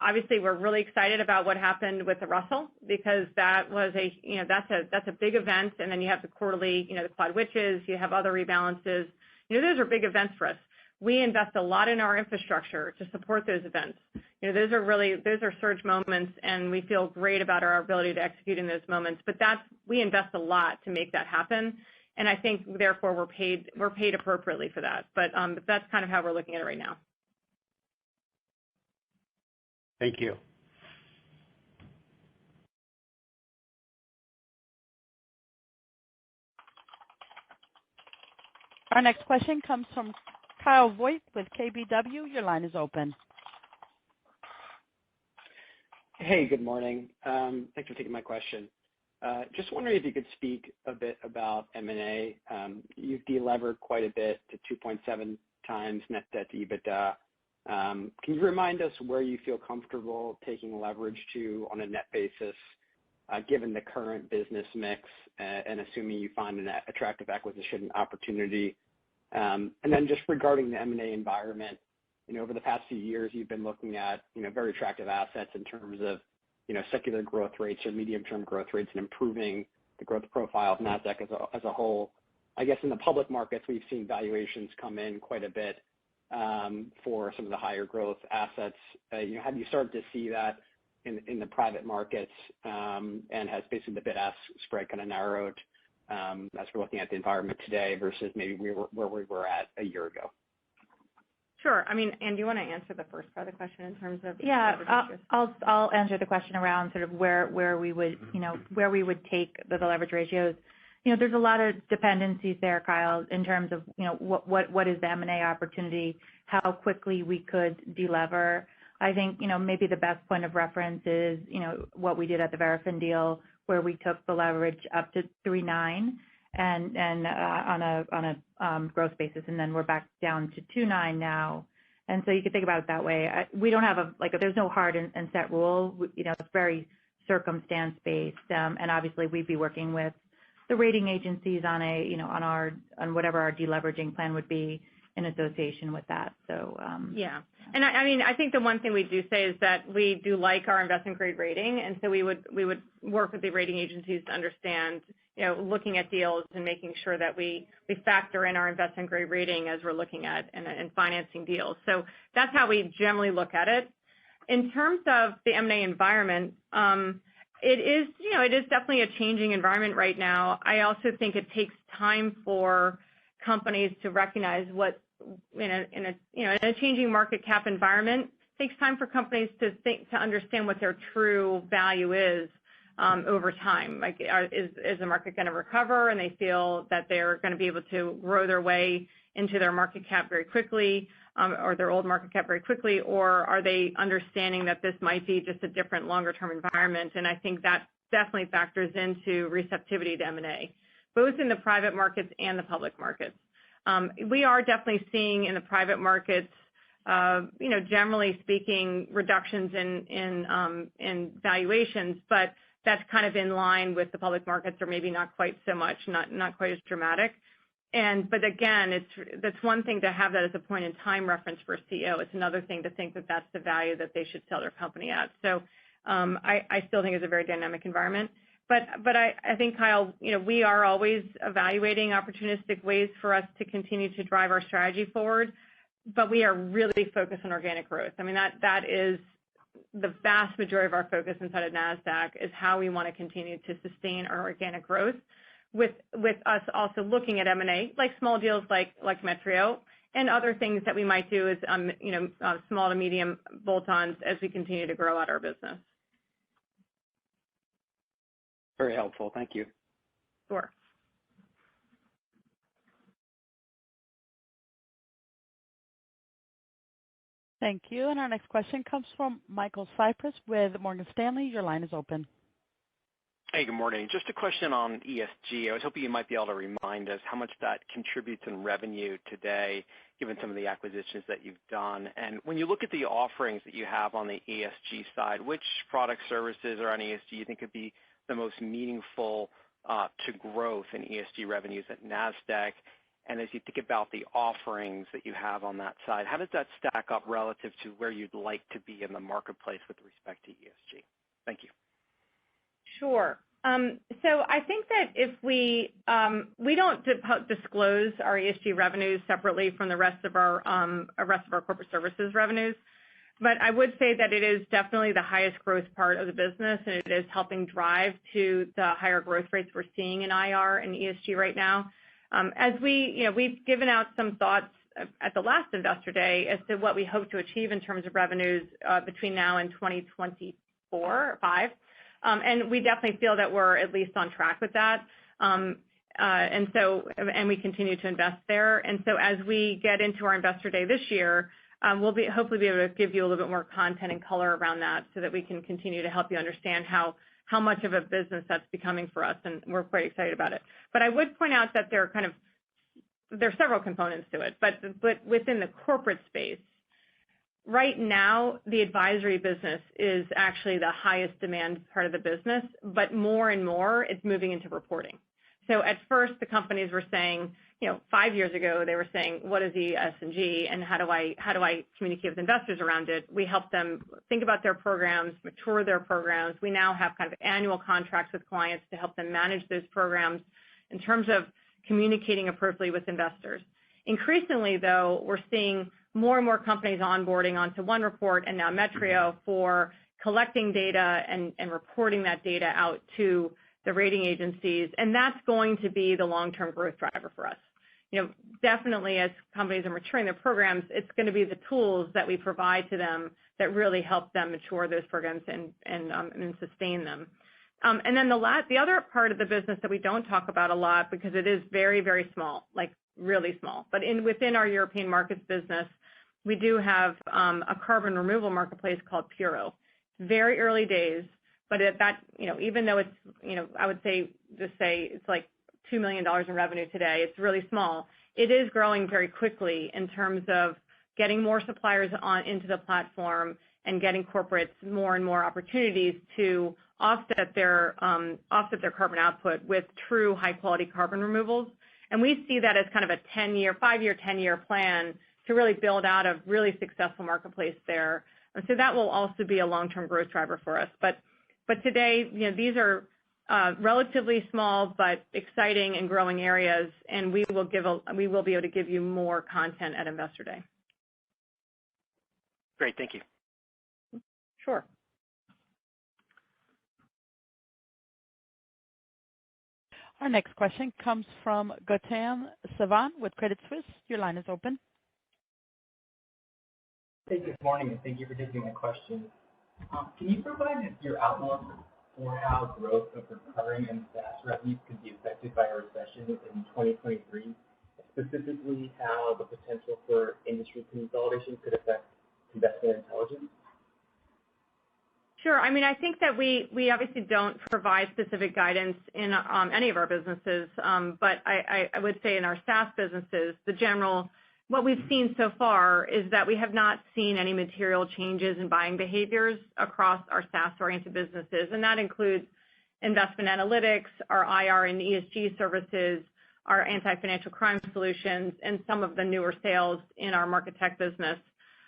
Speaker 3: Obviously, we're really excited about what happened with the Russell because that was that's a big event, and then you have the quarterly, the Quad Witches, you have other rebalances. Those are big events for us. We invest a lot in our infrastructure to support those events. Those are surge moments, and we feel great about our ability to execute in those moments. But we invest a lot to make that happen, and I think therefore we're paid appropriately for that. But that's kind of how we're looking at it right now.
Speaker 10: Thank you.
Speaker 1: Our next question comes from Kyle Voigt with KBW. Your line is open.
Speaker 11: Hey, good morning. Thanks for taking my question. Just wondering if you could speak a bit about M&A. You've delevered quite a bit to 2.7 times net debt to EBITDA. Can you remind us where you feel comfortable taking leverage to on a net basis, given the current business mix and assuming you find an attractive acquisition opportunity? And then just regarding the M&A environment, over the past few years, you've been looking at, very attractive assets in terms of, secular growth rates or medium-term growth rates and improving the growth profile of Nasdaq as a whole. I guess in the public markets, we've seen valuations come in quite a bit for some of the higher growth assets. Have you started to see that in the private markets, and has basically the bid-ask spread kind of narrowed as we're looking at the environment today versus maybe where we were at a year ago?
Speaker 3: Sure. I mean, Ann, do you want to answer the first part of the question in terms of?
Speaker 4: Yeah, I'll answer the question around sort of where we would take the leverage ratios. There's a lot of dependencies there, Kyle, in terms of what is the M&A opportunity, how quickly we could delever. I think maybe the best point of reference is what we did at the Verafin deal, where we took the leverage up to 3.9 and on a gross basis, and then we're back down to 2.9 now. And so you could think about it that way. We don't have there's no hard and set rule. It's very circumstance based, and obviously we'd be working with the rating agencies on on whatever our deleveraging plan would be in association with that. So
Speaker 3: yeah, and I think the one thing we do say is that we do like our investment grade rating, and so we would work with the rating agencies to understand, looking at deals and making sure that we factor in our investment grade rating as we're looking at and financing deals. So that's how we generally look at it. In terms of the M&A environment, it is definitely a changing environment right now. I also think it takes time for companies to recognize what in a changing market cap environment, it takes time for companies to understand what their true value is over time. Like, is the market going to recover, and they feel that they're going to be able to grow their way into their market cap very quickly, or their old market cap very quickly, or are they understanding that this might be just a different longer-term environment? And I think that definitely factors into receptivity to M&A, both in the private markets and the public markets. We are definitely seeing in the private markets, generally speaking, reductions in valuations, but that's kind of in line with the public markets, or maybe not quite so much, not quite as dramatic. But again, that's one thing to have that as a point in time reference for a CEO. It's another thing to think that that's the value that they should sell their company at. So I still think it's a very dynamic environment. But I think, Kyle, we are always evaluating opportunistic ways for us to continue to drive our strategy forward, but we are really focused on organic growth. I mean, that is the vast majority of our focus inside of Nasdaq is how we want to continue to sustain our organic growth, with us also looking at M&A, like small deals like Metrio, and other things that we might do as small to medium bolt-ons as we continue to grow out our business.
Speaker 11: Very helpful. Thank you.
Speaker 3: Sure.
Speaker 1: Thank you. And our next question comes from Michael Cyprys with Morgan Stanley. Your line is open.
Speaker 12: Hey, good morning. Just a question on ESG. I was hoping you might be able to remind us how much that contributes in revenue today, given some of the acquisitions that you've done. And when you look at the offerings that you have on the ESG side, which product services or on ESG you think could be the most meaningful to growth in ESG revenues at Nasdaq? And as you think about the offerings that you have on that side, how does that stack up relative to where you'd like to be in the marketplace with respect to ESG? Thank you.
Speaker 3: Sure. So I think that if we don't disclose our ESG revenues separately from the rest of our corporate services revenues, but I would say that it is definitely the highest growth part of the business, and it is helping drive to the higher growth rates we're seeing in IR and ESG right now. As we've given out some thoughts at the last Investor Day as to what we hope to achieve in terms of revenues between now and 2024 or 5. And we definitely feel that we're at least on track with that. And we continue to invest there. And so as we get into our Investor Day this year, we'll hopefully be able to give you a little bit more content and color around that so that we can continue to help you understand how much of a business that's becoming for us, and we're quite excited about it. But I would point out that there are several components to it, but within the corporate space, right now, the advisory business is actually the highest demand part of the business, but more and more it's moving into reporting. So at first, the companies were saying, 5 years ago, they were saying, what is ESG and how do I communicate with investors around it? We help them think about their programs, mature their programs. We now have kind of annual contracts with clients to help them manage those programs in terms of communicating appropriately with investors. Increasingly, though, we're seeing more and more companies onboarding onto OneReport and now Metrio for collecting data and reporting that data out to the rating agencies, and that's going to be the long-term growth driver for us. Definitely as companies are maturing their programs, it's going to be the tools that we provide to them that really help them mature those programs and sustain them. And then the other part of the business that we don't talk about a lot because it is very, very small, like really small. But within our European markets business, we do have a carbon removal marketplace called Puro. Very early days, but at that, even though it's, I would say it's like $2 million in revenue today, it's really small. It is growing very quickly in terms of getting more suppliers into the platform and getting corporates more and more opportunities to offset their carbon output with true high quality carbon removals. And we see that as kind of a 5-year, 10-year plan to really build out a really successful marketplace there. And so that will also be a long-term growth driver for us. But today, these are relatively small but exciting and growing areas, and we will be able to give you more content at Investor Day.
Speaker 12: Great, thank you.
Speaker 3: Sure.
Speaker 1: Our next question comes from Gautam Sawant with Credit Suisse. Your line is open.
Speaker 13: Hey, good morning, and thank you for taking my question. Can you provide your outlook for how growth of recurring and SaaS revenues could be affected by a recession in 2023, specifically how the potential for industry consolidation could affect investment intelligence?
Speaker 3: Sure. I mean, I think that we obviously don't provide specific guidance in any of our businesses, but I would say in our SaaS businesses, what we've seen so far is that we have not seen any material changes in buying behaviors across our SaaS-oriented businesses, and that includes investment analytics, our IR and ESG services, our anti-financial crime solutions, and some of the newer sales in our market tech business.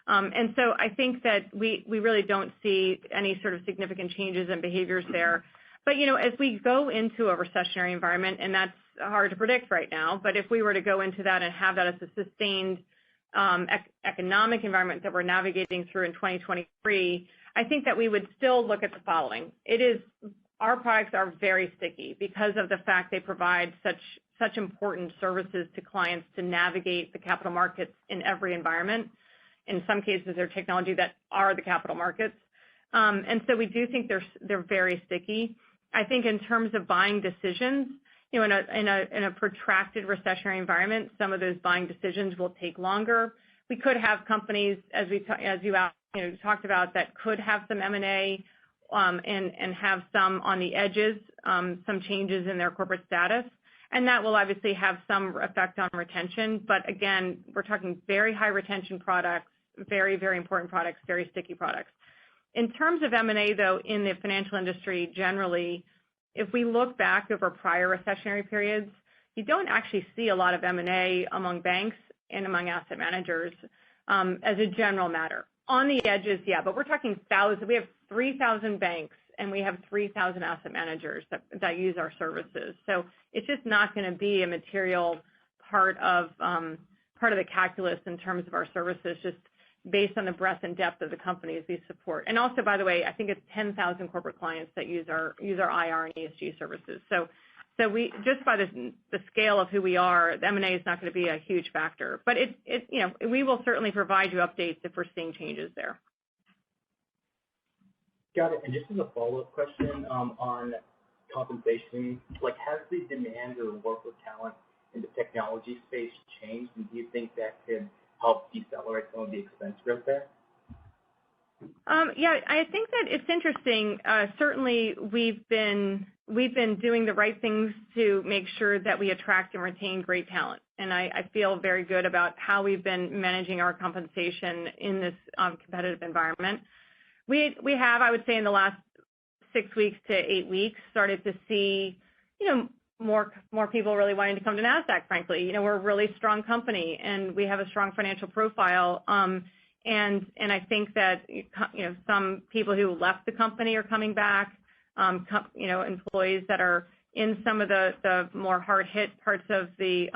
Speaker 3: And so I think that we really don't see any sort of significant changes in behaviors there. But, as we go into a recessionary environment, and that's hard to predict right now, but if we were to go into that and have that as a sustained economic environment that we're navigating through in 2023, I think that we would still look at the following. Our products are very sticky because of the fact they provide such important services to clients to navigate the capital markets in every environment. In some cases, they're technology that are the capital markets. And so we do think they're very sticky. I think in terms of buying decisions, in a protracted recessionary environment, some of those buying decisions will take longer. We could have companies, as you talked about, that could have some M&A and have some on the edges, some changes in their corporate status, and that will obviously have some effect on retention. But again, we're talking very high retention products, very, very important products, very sticky products. In terms of M&A, though, in the financial industry generally, if we look back over prior recessionary periods, you don't actually see a lot of M&A among banks and among asset managers as a general matter. On the edges, yeah, but we're talking thousands. We have 3,000 banks and we have 3,000 asset managers that use our services. So it's just not going to be a material part of the calculus in terms of our services, just based on the breadth and depth of the companies we support. And also, by the way, I think it's 10,000 corporate clients that use our IR and ESG services. So we, just by the scale of who we are, the M&A is not going to be a huge factor. But we will certainly provide you updates if we're seeing changes there.
Speaker 13: Got it. And just as a follow-up question on compensation, has the demand or war for talent in the technology space changed, and do you think that could help decelerate some of the expense growth there?
Speaker 3: Yeah, I think that it's interesting. Certainly, we've been doing the right things to make sure that we attract and retain great talent, and I feel very good about how we've been managing our compensation in this competitive environment. We have, I would say, in the last 6 weeks to 8 weeks, started to see, more people really wanting to come to Nasdaq. Frankly, we're a really strong company and we have a strong financial profile. And I think that some people who left the company are coming back. Employees that are in some of the more hard hit parts of the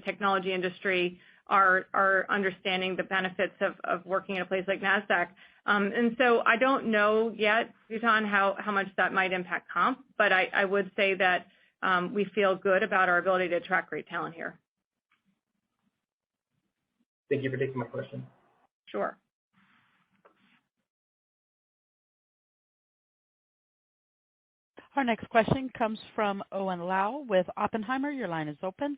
Speaker 3: technology industry are understanding the benefits of working in a place like Nasdaq. And so I don't know yet, Yutan, how much that might impact comp, but I would say that we feel good about our ability to attract great talent here.
Speaker 13: Thank you for taking my question.
Speaker 3: Sure.
Speaker 1: Our next question comes from Owen Lau with Oppenheimer. Your line is open.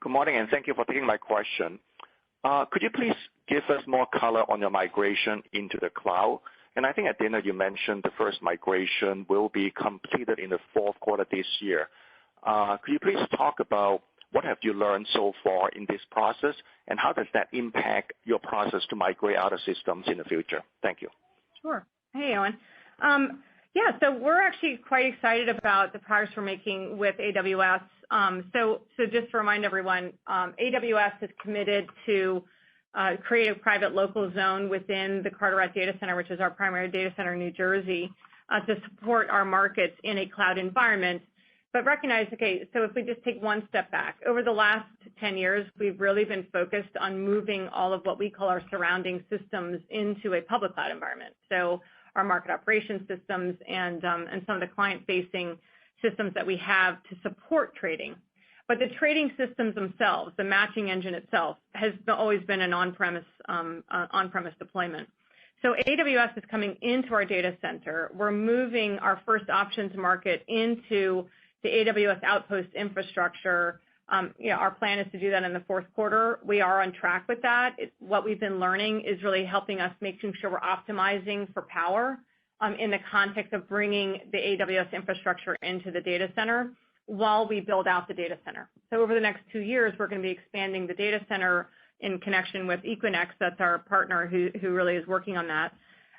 Speaker 14: Good morning, and thank you for taking my question. Could you please give us more color on your migration into the cloud? And I think at dinner you mentioned the first migration will be completed in the fourth quarter this year. Could you please talk about what have you learned so far in this process, and how does that impact your process to migrate other systems in the future? Thank you.
Speaker 3: Sure. Hey, Owen. Yeah, so we're actually quite excited about the progress we're making with AWS. So just to remind everyone, AWS is committed to create a private local zone within the Carteret data center, which is our primary data center in New Jersey, to support our markets in a cloud environment. But recognize, okay, so if we just take one step back, over the last 10 years, we've really been focused on moving all of what we call our surrounding systems into a public cloud environment. So our market operations systems and some of the client-facing systems that we have to support trading. But the trading systems themselves, the matching engine itself, has always been an on-premise deployment. So AWS is coming into our data center. We're moving our first options market into the AWS Outpost infrastructure. Our plan is to do that in the fourth quarter. We are on track with that. What we've been learning is really helping us making sure we're optimizing for power in the context of bringing the AWS infrastructure into the data center while we build out the data center. So over the next 2 years, we're going to be expanding the data center in connection with Equinix. That's our partner who really is working on that.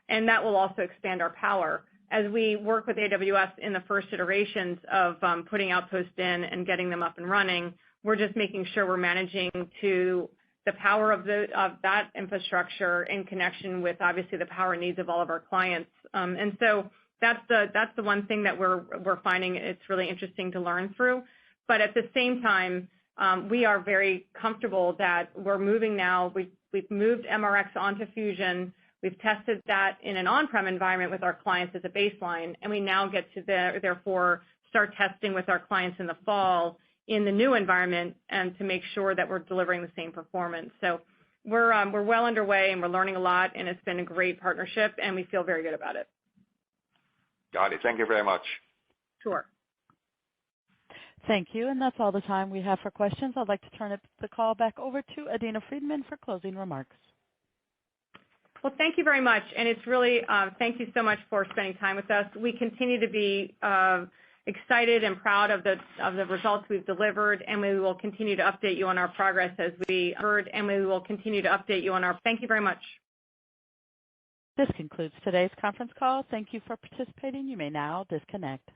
Speaker 3: And that will also expand our power. As we work with AWS in the first iterations of putting Outposts in and getting them up and running, we're just making sure we're managing to the power of that infrastructure in connection with obviously the power needs of all of our clients. And so that's the one thing that we're finding it's really interesting to learn through. But at the same time, we are very comfortable that we're moving now. We've moved MRX onto Fusion. We've tested that in an on-prem environment with our clients as a baseline, and we now get to therefore start testing with our clients in the fall in the new environment and to make sure that we're delivering the same performance. So we're well underway and we're learning a lot, and it's been a great partnership, and we feel very good about it.
Speaker 14: Got it. Thank you very much.
Speaker 3: Sure.
Speaker 1: Thank you, and that's all the time we have for questions. I'd like to turn the call back over to Adena Friedman for closing remarks.
Speaker 3: Well, thank you very much, and it's really thank you so much for spending time with us. We continue to be excited and proud of the results we've delivered, and we will continue to update you on our progress as we heard, and we will continue to update you on our. Thank you very much.
Speaker 1: This concludes today's conference call. Thank you for participating. You may now disconnect.